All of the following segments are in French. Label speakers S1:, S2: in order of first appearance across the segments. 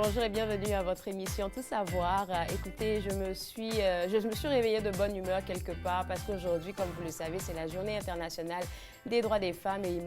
S1: Bonjour et bienvenue à votre émission Tout savoir. Écoutez, je me suis réveillée de bonne humeur quelque part parce qu'aujourd'hui, comme vous le savez, c'est la Journée internationale des droits des femmes et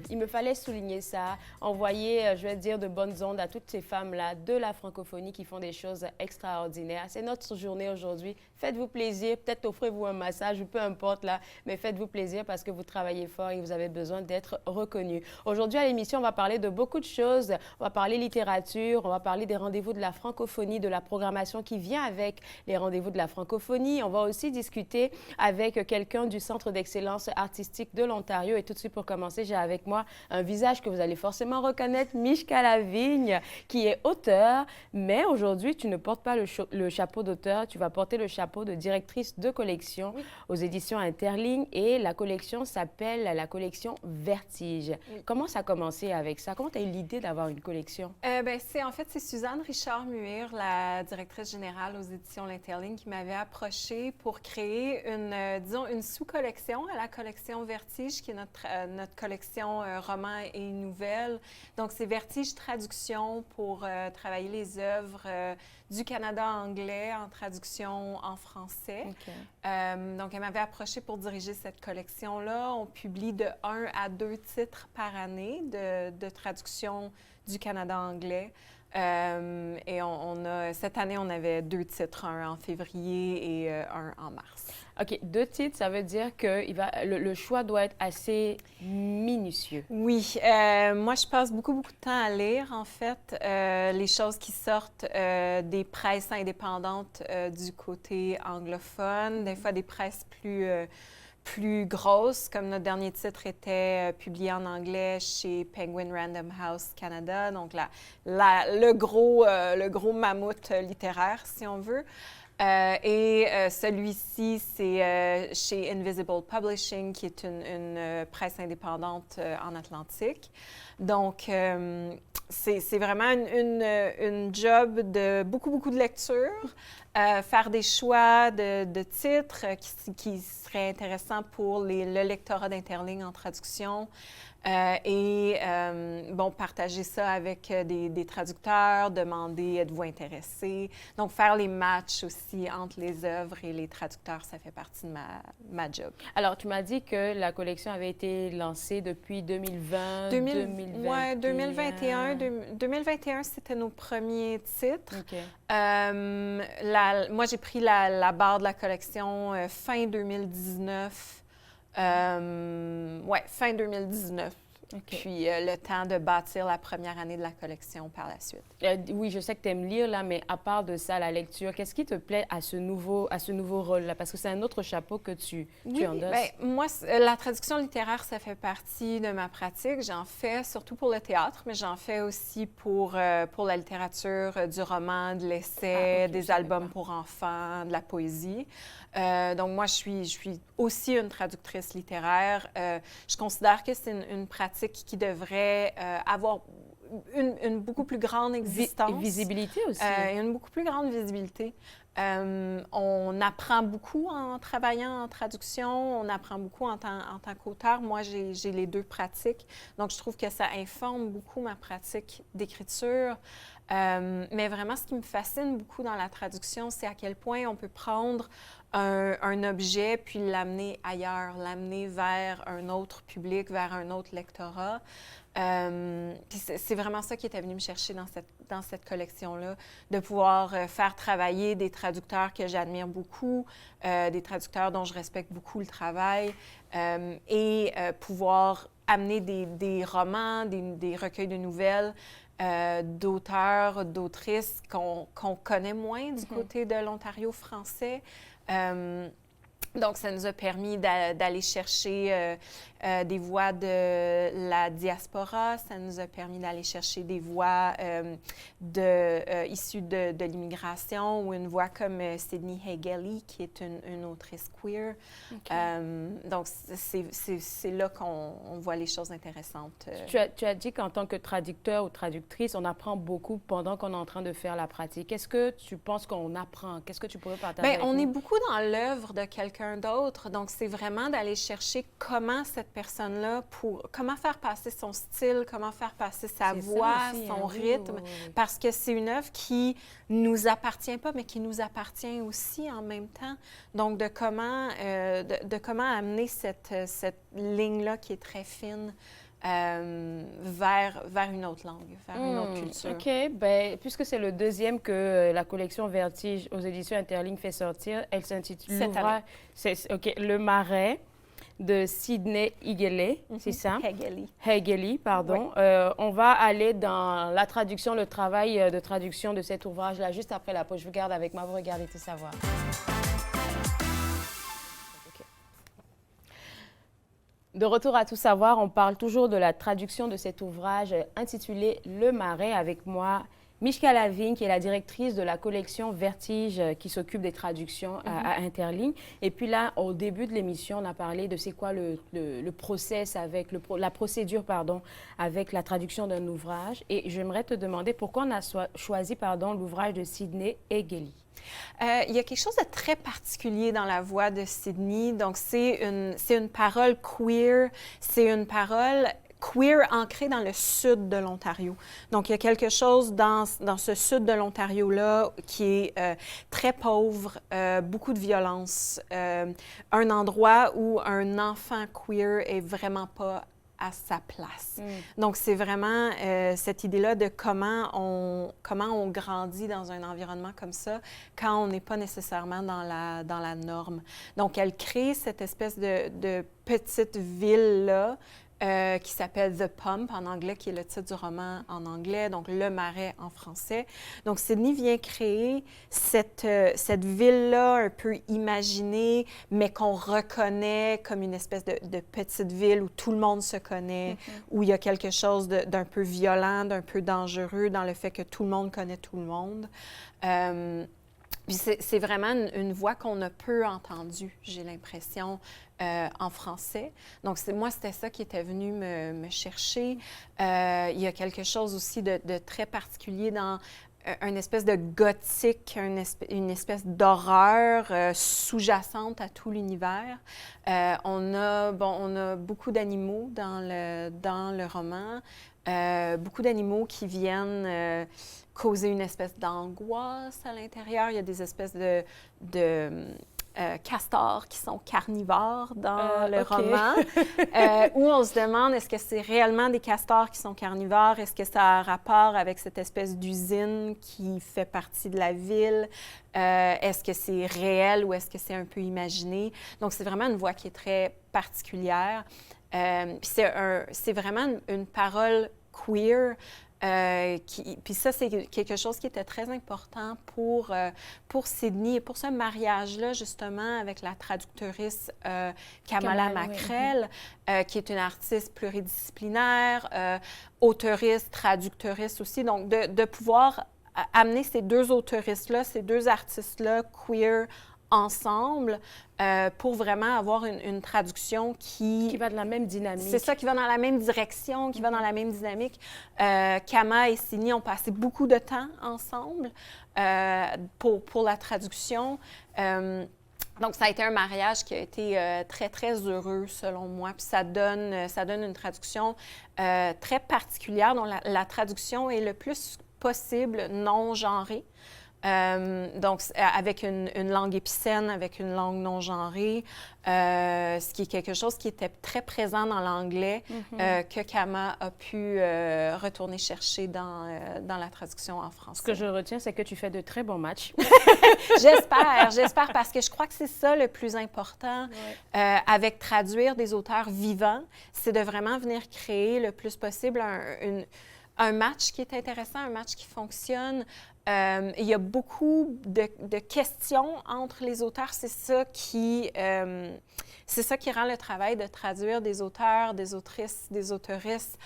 S1: il me fallait souligner ça, envoyer, je vais dire, de bonnes ondes à toutes ces femmes-là de la francophonie qui font des choses extraordinaires. C'est notre journée aujourd'hui. Faites-vous plaisir, peut-être offrez-vous un massage ou peu importe là, mais faites-vous plaisir parce que vous travaillez fort et vous avez besoin d'être reconnus. Aujourd'hui à l'émission, on va parler de beaucoup de choses. On va parler littérature, on va parler des rendez-vous de la francophonie, de la programmation qui vient avec les rendez-vous de la francophonie. On va aussi discuter avec quelqu'un du Centre d'excellence artistique de l'Ontario. Et tout de suite, pour commencer, j'ai avec moi un visage que vous allez forcément reconnaître, Mishka Lavigne, qui est auteur. Mais aujourd'hui, tu ne portes pas le chapeau d'auteur, tu vas porter le chapeau de directrice de collection aux éditions Interligne. Et la collection s'appelle la collection Vertige. Comment ça a commencé avec ça? Comment tu as eu l'idée d'avoir une collection?
S2: C'est Suzanne Richard-Muir, la directrice générale aux éditions L'Interligne, qui m'avait approchée pour créer une sous-collection à la collection Vertige, qui est notre collection romans et nouvelles. Donc, c'est Vertige Traduction pour travailler les œuvres du Canada anglais en traduction en français. Okay. Donc, elle m'avait approchée pour diriger cette collection-là. On publie de 1 à 2 titres par année de traduction du Canada anglais. Cette année, on avait 2 titres, un en février et un en mars.
S1: OK. 2 titres, ça veut dire que le choix doit être assez minutieux.
S2: Oui. Moi, je passe beaucoup de temps à lire, en fait, les choses qui sortent des presses indépendantes du côté anglophone, des fois des presses plus grosses, comme notre dernier titre était publié en anglais chez Penguin Random House Canada, donc le gros mammouth littéraire, si on veut. Celui-ci, c'est chez Invisible Publishing, qui est une presse indépendante en Atlantique. Donc, c'est vraiment une job de beaucoup de lecture, faire des choix de titres qui seraient intéressants pour le lectorat d'Interligne en traduction. Partager ça avec des traducteurs, demander êtes-vous intéressé. Donc, faire les matchs aussi entre les œuvres et les traducteurs, ça fait partie de ma job.
S1: Alors, tu m'as dit que la collection avait été lancée depuis 2020, 2021.
S2: Oui, 2021. 2021, c'était nos premiers titres.
S1: Okay.
S2: Moi, j'ai pris la barre de la collection fin 2019. Fin 2019. Okay. Puis le temps de bâtir la première année de la collection par la suite.
S1: Oui, je sais que tu aimes lire, là, mais à part de ça, la lecture, qu'est-ce qui te plaît à ce nouveau rôle-là? Parce que c'est un autre chapeau que tu endosses.
S2: Moi, la traduction littéraire, ça fait partie de ma pratique. J'en fais surtout pour le théâtre, mais j'en fais aussi pour la littérature, du roman, de l'essai, des albums pour enfants, de la poésie. Donc, moi, je suis aussi une traductrice littéraire. Je considère que c'est une pratique qui devrait avoir une beaucoup plus grande existence.
S1: Visibilité aussi.
S2: Une beaucoup plus grande visibilité. On apprend beaucoup en travaillant en traduction, on apprend beaucoup en tant qu'auteur. Moi, j'ai les 2 pratiques, donc je trouve que ça informe beaucoup ma pratique d'écriture. Mais vraiment, ce qui me fascine beaucoup dans la traduction, c'est à quel point on peut prendre un objet puis l'amener ailleurs, l'amener vers un autre public, vers un autre lectorat. C'est vraiment ça qui était venu me chercher dans cette collection-là, de pouvoir faire travailler des traducteurs que j'admire beaucoup, des traducteurs dont je respecte beaucoup le travail, pouvoir amener des romans, des recueils de nouvelles, d'auteurs, d'autrices qu'on connaît moins du côté de l'Ontario français. Donc, ça nous a permis d'aller chercher des voix de la diaspora. Ça nous a permis d'aller chercher des voix issues de l'immigration ou une voix comme Sydney Hegeli, qui est une autrice queer. Okay. Donc, c'est là qu'on voit les choses intéressantes.
S1: Tu as dit qu'en tant que traducteur ou traductrice, on apprend beaucoup pendant qu'on est en train de faire la pratique. Qu'est-ce que tu penses qu'on apprend? Qu'est-ce que tu pourrais partager avec nous?
S2: On est beaucoup dans l'œuvre de quelqu'un quelqu'un d'autre. Donc, c'est vraiment d'aller chercher comment cette personne-là, comment faire passer son style, comment faire passer sa voix,
S1: aussi,
S2: son
S1: oui,
S2: rythme,
S1: oui.
S2: parce que c'est une œuvre qui nous appartient pas, mais qui nous appartient aussi en même temps. Donc, de comment amener cette ligne-là qui est très fine vers une autre langue, vers une autre culture.
S1: OK. Bien, puisque c'est le deuxième que la collection Vertige aux éditions Interligne fait sortir, elle s'intitule l'ouvrage... OK, Le Marais de Sidney Hegeli, c'est ça? Hegeli, pardon.
S2: Oui.
S1: On va aller dans la traduction, le travail de traduction de cet ouvrage-là, juste après la pause. Je vous garde avec moi, vous regardez Tout savoir. De retour à Tout savoir, on parle toujours de la traduction de cet ouvrage intitulé Le Marais avec moi, Mishka Lavigne, qui est la directrice de la collection Vertige qui s'occupe des traductions à Interligne. Et puis là, au début de l'émission, on a parlé de c'est quoi le process avec, la procédure, pardon, avec la traduction d'un ouvrage. Et j'aimerais te demander pourquoi on a choisi, l'ouvrage de Sidney Hegeli.
S2: Il y a quelque chose de très particulier dans la voix de Sidney. Donc, c'est une parole queer, c'est une parole queer ancrée dans le sud de l'Ontario. Donc, il y a quelque chose dans ce sud de l'Ontario-là qui est très pauvre, beaucoup de violence, un endroit où un enfant queer est vraiment pas à sa place. Donc, c'est vraiment cette idée-là de comment on grandit dans un environnement comme ça quand on n'est pas nécessairement dans la norme. Donc, elle crée cette espèce de petite ville-là qui s'appelle The Pump en anglais, qui est le titre du roman en anglais, donc Le Marais en français. Donc, Sidney vient créer cette ville-là un peu imaginée, mais qu'on reconnaît comme une espèce de petite ville où tout le monde se connaît, où il y a quelque chose d'un peu violent, d'un peu dangereux dans le fait que tout le monde connaît tout le monde. Puis c'est vraiment une voix qu'on a peu entendue, j'ai l'impression, en français. Donc, moi, c'était ça qui était venu me chercher. Il y a quelque chose aussi de très particulier dans une espèce de gothique, une espèce d'horreur sous-jacente à tout l'univers. On a beaucoup d'animaux dans le roman, beaucoup d'animaux qui viennent causer une espèce d'angoisse à l'intérieur. Il y a des espèces de castors qui sont carnivores dans le roman, où on se demande est-ce que c'est réellement des castors qui sont carnivores? Est-ce que ça a un rapport avec cette espèce d'usine qui fait partie de la ville? Est-ce que c'est réel ou est-ce que c'est un peu imaginé? Donc, c'est vraiment une voix qui est très particulière. Puis c'est vraiment une parole queer. Puis ça, c'est quelque chose qui était très important pour Sidney et pour ce mariage-là, justement, avec la traductrice Kamala Mackrell, qui est une artiste pluridisciplinaire, auteuriste, traductrice aussi. Donc, de pouvoir amener ces deux auteuristes-là, ces deux artistes-là queer ensemble pour vraiment avoir une traduction qui
S1: va dans la même dynamique.
S2: C'est ça, qui va dans la même direction, qui va dans la même dynamique. Kama et Sidney ont passé beaucoup de temps ensemble pour la traduction. Donc, ça a été un mariage qui a été très, très heureux, selon moi. Puis ça donne une traduction très particulière, dont la traduction est le plus possible non genrée. Donc, avec une langue épicène, avec une langue non genrée, ce qui est quelque chose qui était très présent dans l'anglais, que Kama a pu retourner chercher dans la traduction en français.
S1: Ce que je retiens, c'est que tu fais de très bons matchs.
S2: J'espère, parce que je crois que c'est ça le plus important avec traduire des auteurs vivants, c'est de vraiment venir créer le plus possible un match qui est intéressant, un match qui fonctionne. Il y a beaucoup de questions entre les auteurs. C'est ça qui rend le travail de traduire des auteurs, des autrices, des auteuristes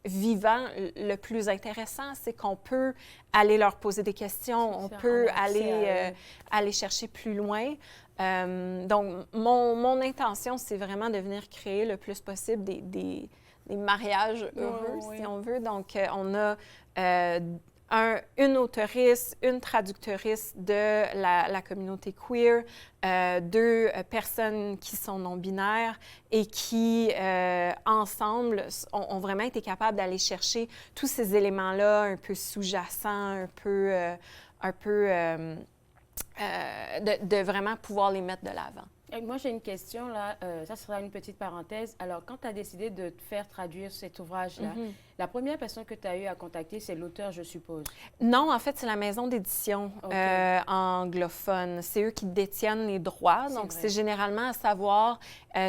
S2: vivants le plus intéressant. C'est qu'on peut aller leur poser des questions, on peut aller chercher plus loin. Donc, mon intention, c'est vraiment de venir créer le plus possible des mariages heureux, si on veut. Donc, on a une auteuriste, une traductrice de la communauté queer, 2 personnes qui sont non-binaires et qui, ensemble, ont vraiment été capables d'aller chercher tous ces éléments-là un peu sous-jacents, de vraiment pouvoir les mettre de l'avant.
S1: Moi, j'ai une question, là. Ça sera une petite parenthèse. Alors, quand tu as décidé de te faire traduire cet ouvrage-là, la première personne que tu as eu à contacter, c'est l'auteur, je suppose?
S2: Non, en fait, c'est la maison d'édition anglophone. C'est eux qui détiennent les droits. Donc, c'est généralement à savoir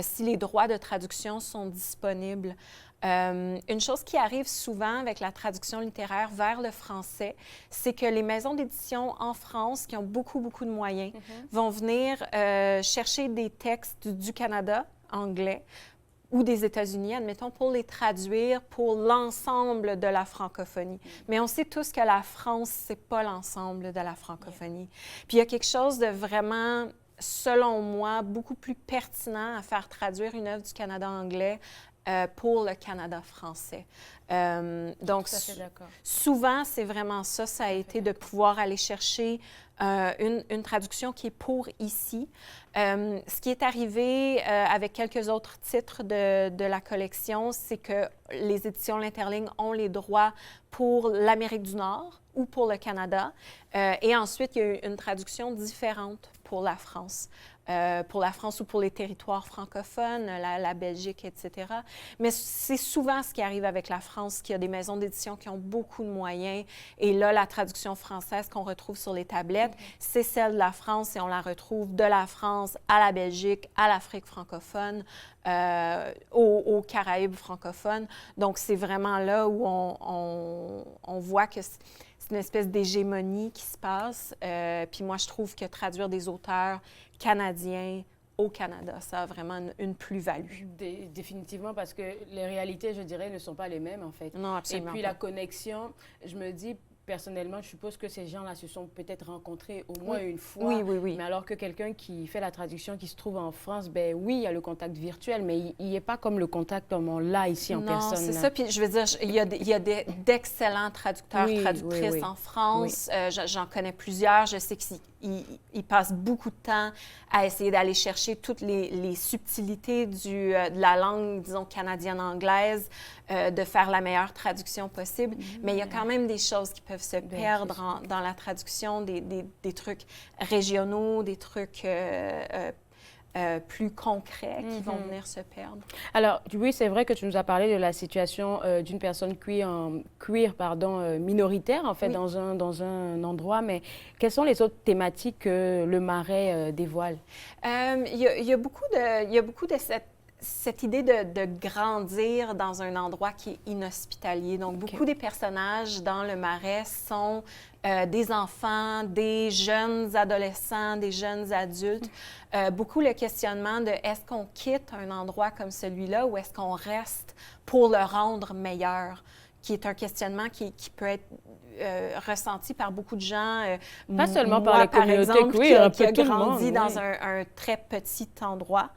S2: si les droits de traduction sont disponibles. Une chose qui arrive souvent avec la traduction littéraire vers le français, c'est que les maisons d'édition en France, qui ont beaucoup, beaucoup de moyens, vont venir chercher des textes du Canada, anglais, ou des États-Unis, admettons, pour les traduire pour l'ensemble de la francophonie. Mais on sait tous que la France, c'est pas l'ensemble de la francophonie. Puis il y a quelque chose de vraiment, selon moi, beaucoup plus pertinent à faire traduire une œuvre du Canada anglais pour le Canada français. Donc, souvent, c'est vraiment ça. Ça a été de pouvoir aller chercher une traduction qui est pour ici. Ce qui est arrivé avec quelques autres titres de la collection, c'est que les éditions L'Interligne ont les droits pour l'Amérique du Nord ou pour le Canada. Et ensuite, il y a eu une traduction différente pour la France. Ou pour les territoires francophones, la Belgique, etc. Mais c'est souvent ce qui arrive avec la France, qu'il y a des maisons d'édition qui ont beaucoup de moyens. Et là, la traduction française qu'on retrouve sur les tablettes, c'est celle de la France et on la retrouve de la France à la Belgique, à l'Afrique francophone, aux Caraïbes francophones. Donc, c'est vraiment là où on voit que c'est une espèce d'hégémonie qui se passe. Puis moi, je trouve que traduire des auteurs canadiens au Canada, ça a vraiment une plus-value.
S1: Définitivement, parce que les réalités, je dirais, ne sont pas les mêmes, en fait.
S2: Non, absolument.
S1: Et puis la connexion, je me dis, personnellement, je suppose que ces gens-là se sont peut-être rencontrés au moins une fois.
S2: Oui.
S1: Mais alors que quelqu'un qui fait la traduction, qui se trouve en France, ben oui, il y a le contact virtuel, mais il n'est pas comme le contact comme on l'a ici en personne.
S2: Non, c'est ça. Puis je veux dire, il y a d'excellents traducteurs, traductrices en France. J'en connais plusieurs. Je sais qu'ils passent beaucoup de temps à essayer d'aller chercher toutes les subtilités de la langue, disons, canadienne-anglaise, de faire la meilleure traduction possible. Mais il y a quand même des choses qui peuvent se perdre dans la traduction, des trucs régionaux, des trucs plus concrets qui vont venir se perdre.
S1: Alors, oui, c'est vrai que tu nous as parlé de la situation d'une personne queer, minoritaire, en fait, dans un endroit, mais quelles sont les autres thématiques que le Marais dévoile?
S2: Il y a beaucoup de cette idée de grandir dans un endroit qui est inhospitalier. Donc, beaucoup des personnages dans le Marais sont des enfants, des jeunes adolescents, des jeunes adultes. Beaucoup le questionnement de est-ce qu'on quitte un endroit comme celui-là ou est-ce qu'on reste pour le rendre meilleur, qui est un questionnement qui peut être ressenti par beaucoup de gens.
S1: Pas seulement par la communauté queer,
S2: qui a grandi dans un très petit endroit.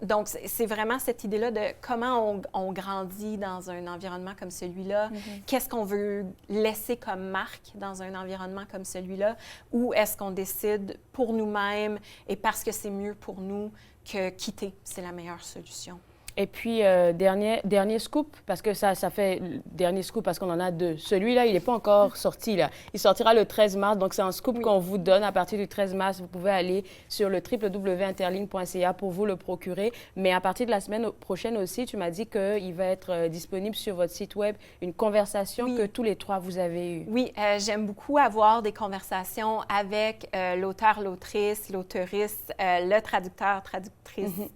S2: Donc, c'est vraiment cette idée-là de comment on grandit dans un environnement comme celui-là. Qu'est-ce qu'on veut laisser comme marque dans un environnement comme celui-là? Ou est-ce qu'on décide pour nous-mêmes et parce que c'est mieux pour nous que quitter, c'est la meilleure solution?
S1: Et puis, dernier scoop, parce que ça fait dernier scoop parce qu'on en a 2. Celui-là, il n'est pas encore sorti, là. Il sortira le 13 mars, donc c'est un scoop qu'on vous donne à partir du 13 mars. Vous pouvez aller sur le www.interligne.ca pour vous le procurer. Mais à partir de la semaine prochaine aussi, tu m'as dit qu'il va être disponible sur votre site web, une conversation que tous les 3 vous avez eue. Oui,
S2: j'aime beaucoup avoir des conversations avec l'auteur, l'autrice, l'auteuriste, le traducteur,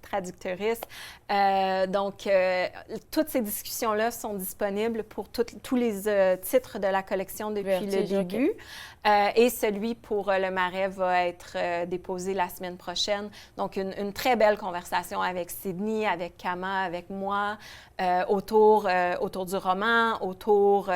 S2: traductrice. Donc, toutes ces discussions-là sont disponibles pour tous les titres de la collection depuis le début. Et celui pour le Marais va être déposé la semaine prochaine. Donc, une très belle conversation avec Sydney, avec Kama, avec moi, autour du roman, autour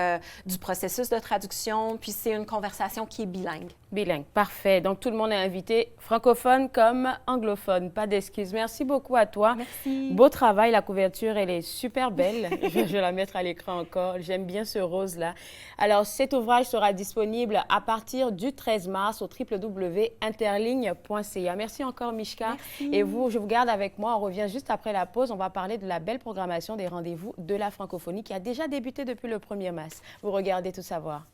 S2: du processus de traduction. Puis, c'est une conversation qui est bilingue.
S1: Bilingue, parfait. Donc, tout le monde est invité, francophone comme anglophone. Pas d'excuses. Merci beaucoup à toi.
S2: Merci.
S1: Beau travail. travail. La couverture, elle est super belle. Je vais la mettre à l'écran encore. J'aime bien ce rose-là. Alors, cet ouvrage sera disponible à partir du 13 mars au www.interligne.ca. Merci encore, Mishka.
S2: Merci.
S1: Et vous, je vous garde avec moi. On revient juste après la pause. On va parler de la belle programmation des rendez-vous de la francophonie qui a déjà débuté depuis le 1er mars. Vous regardez Tout savoir.